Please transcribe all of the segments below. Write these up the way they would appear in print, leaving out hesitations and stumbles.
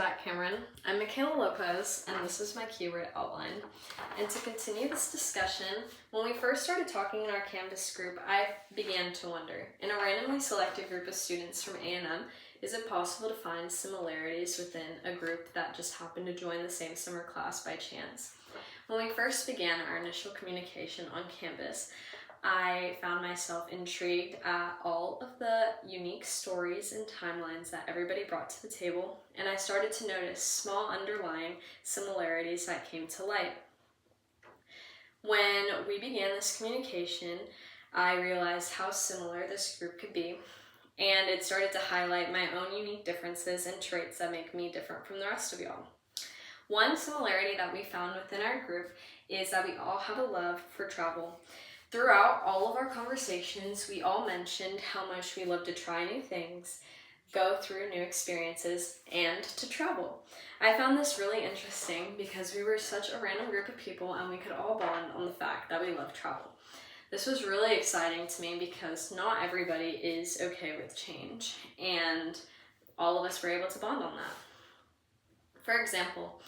that, Cameron. I'm Mikaela Lopez, and this is my keyword outline. And to continue this discussion, when we first started talking in our Canvas group, I began to wonder, in a randomly selected group of students from A&M, is it possible to find similarities within a group that just happened to join the same summer class by chance? When we first began our initial communication on Canvas, I found myself intrigued at all of the unique stories and timelines that everybody brought to the table, and I started to notice small underlying similarities that came to light. When we began this communication, I realized how similar this group could be, and it started to highlight my own unique differences and traits that make me different from the rest of y'all. One similarity that we found within our group is that we all have a love for travel. Throughout all of our conversations, we all mentioned how much we love to try new things, go through new experiences, and to travel. I found this really interesting because we were such a random group of people and we could all bond on the fact that we love travel. This was really exciting to me because not everybody is okay with change, and all of us were able to bond on that. For example,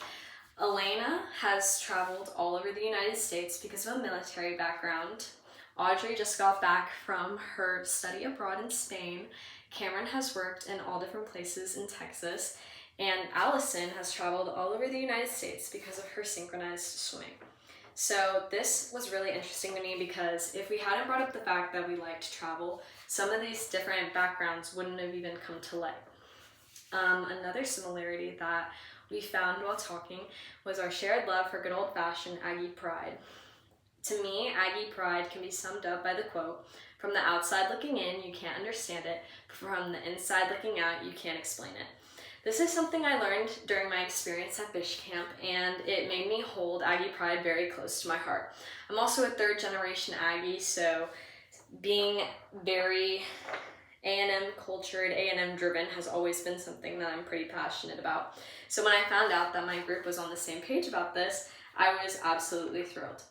Elena has traveled all over the United States because of a military background. Audrey just got back from her study abroad in Spain. Cameron has worked in all different places in Texas. And Allison has traveled all over the United States because of her synchronized swimming. So this was really interesting to me because if we hadn't brought up the fact that we liked to travel, some of these different backgrounds wouldn't have even come to light. Another similarity that we found while talking was our shared love for good old-fashioned Aggie pride. To me, Aggie pride can be summed up by the quote, "From the outside looking in, you can't understand it, but from the inside looking out, you can't explain it." This is something I learned during my experience at Bish Camp, and it made me hold Aggie pride very close to my heart. I'm also a third-generation Aggie, so being very A&M cultured, A&M driven has always been something that I'm pretty passionate about. So when I found out that my group was on the same page about this, I was absolutely thrilled.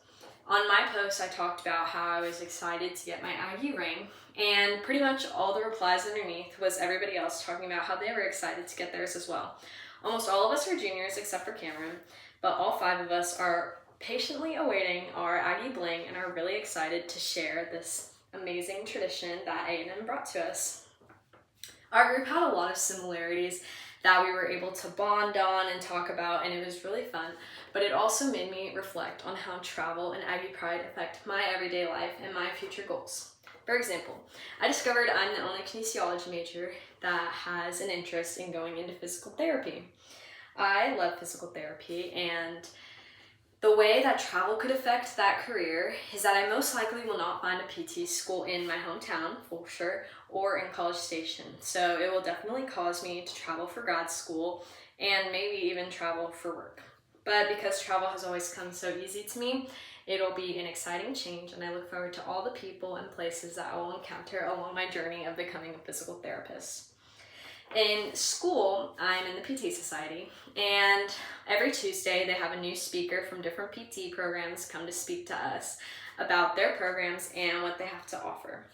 On my post, I talked about how I was excited to get my Aggie ring, and pretty much all the replies underneath was everybody else talking about how they were excited to get theirs as well. Almost all of us are juniors except for Cameron, but all 5 of us are patiently awaiting our Aggie bling and are really excited to share this amazing tradition that A&M brought to us. Our group had a lot of similarities that we were able to bond on and talk about, and it was really fun, but it also made me reflect on how travel and Aggie pride affect my everyday life and my future goals. For example, I discovered I'm the only kinesiology major that has an interest in going into physical therapy. I love physical therapy, and the way that travel could affect that career is that I most likely will not find a PT school in my hometown, for sure, or in College Station. So it will definitely cause me to travel for grad school and maybe even travel for work. But because travel has always come so easy to me, it'll be an exciting change, and I look forward to all the people and places that I will encounter along my journey of becoming a physical therapist. In school, I'm in the PT Society, and every Tuesday they have a new speaker from different PT programs come to speak to us about their programs and what they have to offer.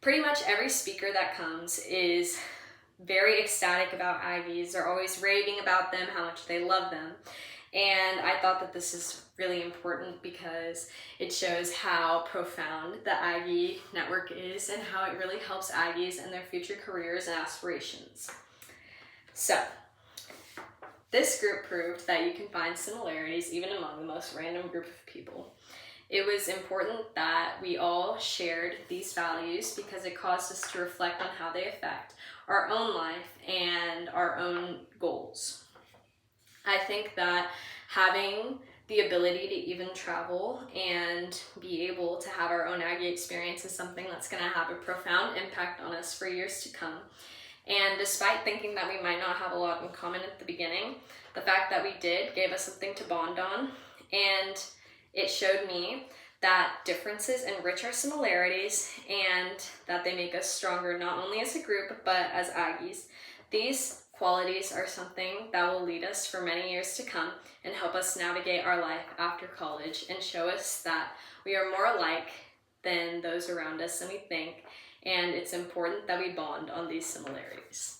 Pretty much every speaker that comes is very ecstatic about Aggies. They're always raving about them, how much they love them. And I thought that this is really important because it shows how profound the Aggie network is and how it really helps Aggies in their future careers and aspirations. So, this group proved that you can find similarities even among the most random group of people. It was important that we all shared these values because it caused us to reflect on how they affect our own life and our own goals. I think that having the ability to even travel and be able to have our own Aggie experience is something that's going to have a profound impact on us for years to come. And despite thinking that we might not have a lot in common at the beginning, the fact that we did gave us something to bond on, and it showed me that differences enrich our similarities and that they make us stronger not only as a group but as Aggies. These qualities are something that will lead us for many years to come and help us navigate our life after college and show us that we are more alike than those around us than we think, and it's important that we bond on these similarities.